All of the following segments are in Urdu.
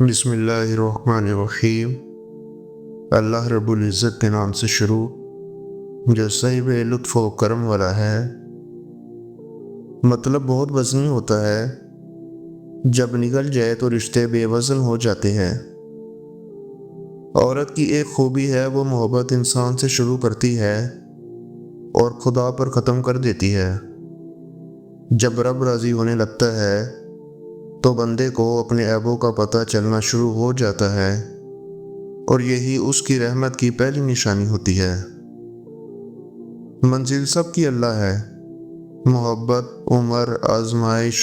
بسم اللہ الرحمن الرحیم۔ اللہ رب العزت کے نام سے شروع جو صاحب لطف و کرم والا ہے۔ مطلب بہت وزنی ہوتا ہے، جب نکل جائے تو رشتے بے وزن ہو جاتے ہیں۔ عورت کی ایک خوبی ہے، وہ محبت انسان سے شروع کرتی ہے اور خدا پر ختم کر دیتی ہے۔ جب رب راضی ہونے لگتا ہے تو بندے کو اپنے عیبوں کا پتہ چلنا شروع ہو جاتا ہے، اور یہی اس کی رحمت کی پہلی نشانی ہوتی ہے۔ منزل سب کی اللہ ہے، محبت، عمر، آزمائش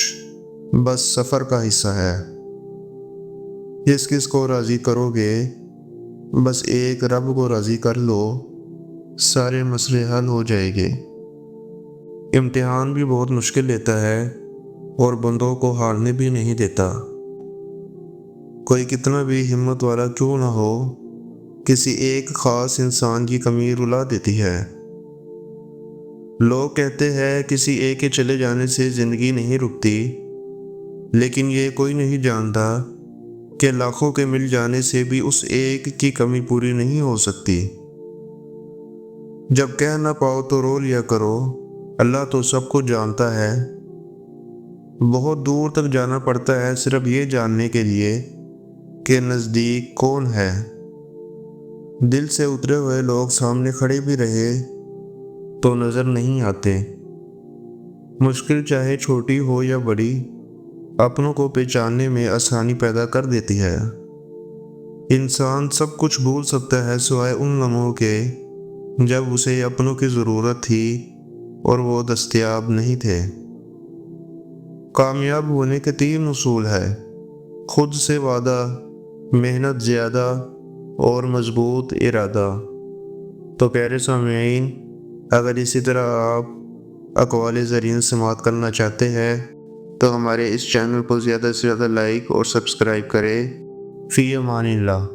بس سفر کا حصہ ہے۔ کس کس کو راضی کرو گے، بس ایک رب کو راضی کر لو، سارے مسئلے حل ہو جائیں گے۔ امتحان بھی بہت مشکل لیتا ہے اور بندوں کو ہارنے بھی نہیں دیتا۔ کوئی کتنا بھی ہمت والا کیوں نہ ہو، کسی ایک خاص انسان کی کمی رلا دیتی ہے۔ لوگ کہتے ہیں کسی ایک کے چلے جانے سے زندگی نہیں رکتی، لیکن یہ کوئی نہیں جانتا کہ لاکھوں کے مل جانے سے بھی اس ایک کی کمی پوری نہیں ہو سکتی۔ جب کہہ نہ پاؤ تو رو لیا کرو، اللہ تو سب کو جانتا ہے۔ بہت دور تک جانا پڑتا ہے صرف یہ جاننے کے لیے کہ نزدیک کون ہے۔ دل سے اترے ہوئے لوگ سامنے کھڑے بھی رہے تو نظر نہیں آتے۔ مشکل چاہے چھوٹی ہو یا بڑی، اپنوں کو پہچاننے میں آسانی پیدا کر دیتی ہے۔ انسان سب کچھ بھول سکتا ہے سوائے ان لمحوں کے جب اسے اپنوں کی ضرورت تھی اور وہ دستیاب نہیں تھے۔ کامیاب ہونے کے 3 اصول ہے: خود سے وعدہ، محنت زیادہ اور مضبوط ارادہ۔ تو پیارے سامعین، اگر اسی طرح آپ اقوال زرین سماعت کرنا چاہتے ہیں تو ہمارے اس چینل کو زیادہ سے زیادہ لائک اور سبسکرائب کریں۔ فی امان اللہ۔